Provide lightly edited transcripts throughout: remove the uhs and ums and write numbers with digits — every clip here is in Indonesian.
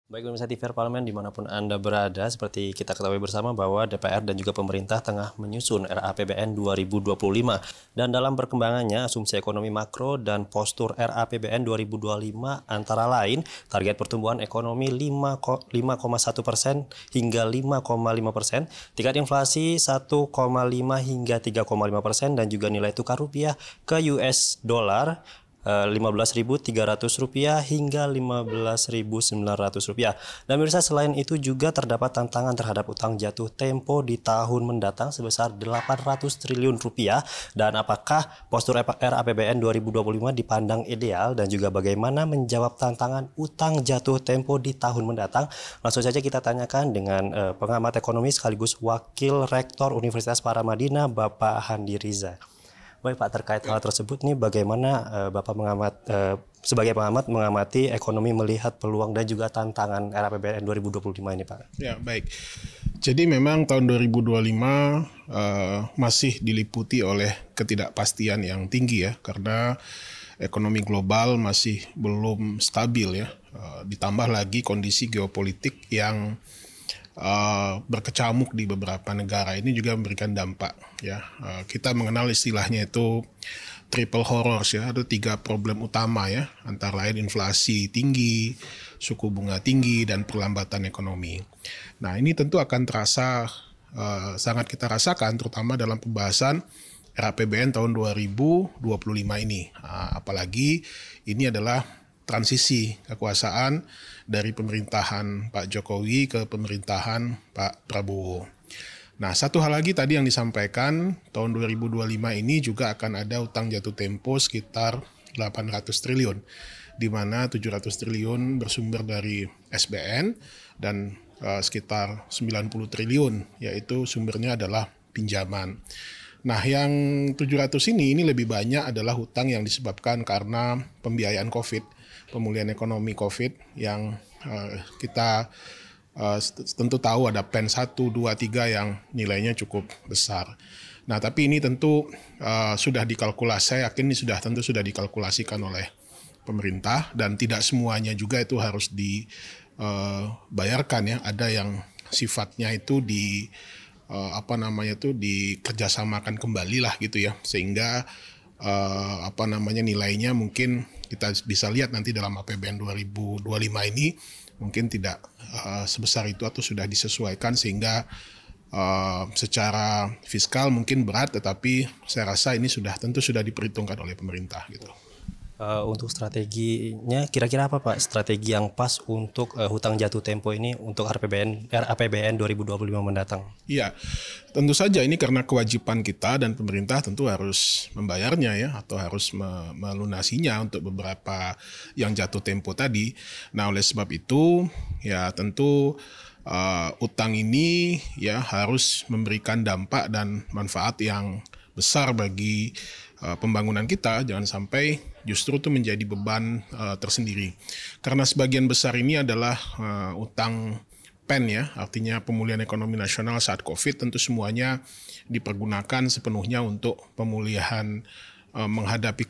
Baik pemirsa TV Parlemen dimanapun Anda berada, seperti kita ketahui bersama bahwa DPR dan juga pemerintah tengah menyusun RAPBN 2025. Dan dalam perkembangannya, asumsi ekonomi makro dan postur RAPBN 2025 antara lain, target pertumbuhan ekonomi 5,1% hingga 5,5%, tingkat inflasi 1,5 hingga 3,5%, dan juga nilai tukar rupiah ke US dollar Rp15.300 hingga Rp15.900. Dan pemirsa, selain itu juga terdapat tantangan terhadap utang jatuh tempo di tahun mendatang sebesar Rp800 triliun. Dan apakah postur RAPBN 2025 dipandang ideal dan juga bagaimana menjawab tantangan utang jatuh tempo di tahun mendatang? Langsung saja kita tanyakan dengan pengamat ekonomi sekaligus Wakil Rektor Universitas Paramadina, Bapak Handi Riza. Baik Pak, terkait hal tersebut nih bagaimana Bapak sebagai pengamat mengamati ekonomi, melihat peluang dan juga tantangan RAPBN 2025 ini Pak? Ya, baik. Jadi memang tahun 2025 masih diliputi oleh ketidakpastian yang tinggi ya, karena ekonomi global masih belum stabil ya. Ditambah lagi kondisi geopolitik yang berkecamuk di beberapa negara ini juga memberikan dampak ya. Kita mengenal istilahnya itu triple horrors ya, ada 3 problem utama ya, antara lain inflasi tinggi, suku bunga tinggi, dan perlambatan ekonomi. Nah ini tentu akan terasa sangat kita rasakan terutama dalam pembahasan RAPBN tahun 2025 ini. Apalagi ini adalah transisi kekuasaan dari pemerintahan Pak Jokowi ke pemerintahan Pak Prabowo. Nah, satu hal lagi tadi yang disampaikan, tahun 2025 ini juga akan ada utang jatuh tempo sekitar 800 triliun, di mana 700 triliun bersumber dari SBN dan sekitar 90 triliun, yaitu sumbernya adalah pinjaman. Nah, yang 700 ini lebih banyak adalah hutang yang disebabkan karena pembiayaan COVID, pemulihan ekonomi COVID yang kita tentu tahu ada PEN 1, 2, 3 yang nilainya cukup besar. Nah, tapi ini tentu sudah dikalkulasi, saya yakin ini tentu sudah dikalkulasikan oleh pemerintah dan tidak semuanya juga itu harus dibayarkan ya. Ada yang sifatnya itu dikerjasamakan kembali lah gitu ya, sehingga nilainya mungkin kita bisa lihat nanti dalam APBN 2025 ini mungkin tidak sebesar itu atau sudah disesuaikan sehingga secara fiskal mungkin berat, tetapi saya rasa ini tentu sudah diperhitungkan oleh pemerintah gitu. Untuk strateginya kira-kira apa Pak, strategi yang pas untuk hutang jatuh tempo ini untuk RAPBN 2025 mendatang? Iya, tentu saja ini karena kewajiban kita dan pemerintah tentu harus membayarnya ya, atau harus melunasinya untuk beberapa yang jatuh tempo tadi. Nah, oleh sebab itu ya tentu utang ini ya harus memberikan dampak dan manfaat yang besar bagi pembangunan kita, jangan sampai justru itu menjadi beban tersendiri. Karena sebagian besar ini adalah utang PEN ya, artinya pemulihan ekonomi nasional saat COVID, tentu semuanya dipergunakan sepenuhnya untuk pemulihan menghadapi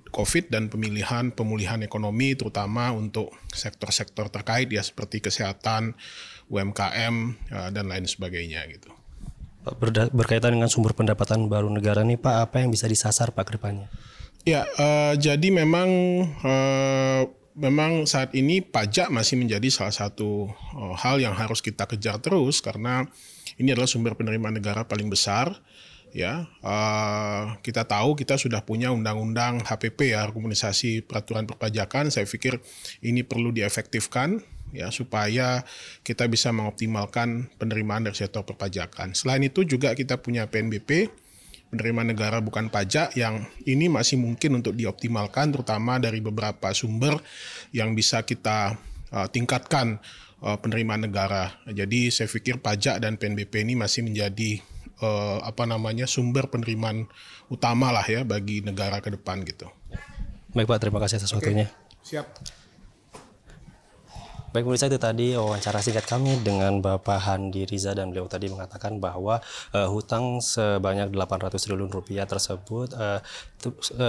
COVID dan pemulihan ekonomi, terutama untuk sektor-sektor terkait ya, seperti kesehatan, UMKM, dan lain sebagainya gitu. Berkaitan dengan sumber pendapatan baru negara nih Pak, apa yang bisa disasar Pak ke depannya? Ya, jadi memang saat ini pajak masih menjadi salah satu hal yang harus kita kejar terus, karena ini adalah sumber penerimaan negara paling besar. Ya, kita tahu kita sudah punya undang-undang HPP ya, harmonisasi peraturan perpajakan. Saya pikir ini perlu diefektifkan ya, supaya kita bisa mengoptimalkan penerimaan dari sektor perpajakan. Selain itu juga kita punya PNBP, penerimaan negara bukan pajak, yang ini masih mungkin untuk dioptimalkan, terutama dari beberapa sumber yang bisa kita tingkatkan penerimaan negara. Jadi saya pikir pajak dan PNBP ini masih menjadi sumber penerimaan utama lah ya bagi negara ke depan gitu. Baik Pak, terima kasih atas waktunya. Siap. Baik pemirsa, itu tadi wawancara singkat kami dengan Bapak Handi Riza, dan beliau tadi mengatakan bahwa hutang sebanyak 800 triliun rupiah tersebut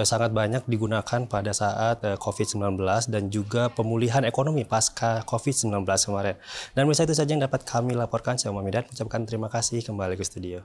sangat banyak digunakan pada saat COVID-19 dan juga pemulihan ekonomi pasca COVID-19 kemarin. Dan pemirsa, itu saja yang dapat kami laporkan. Saya Muhammad Midan, mengucapkan terima kasih, kembali ke studio.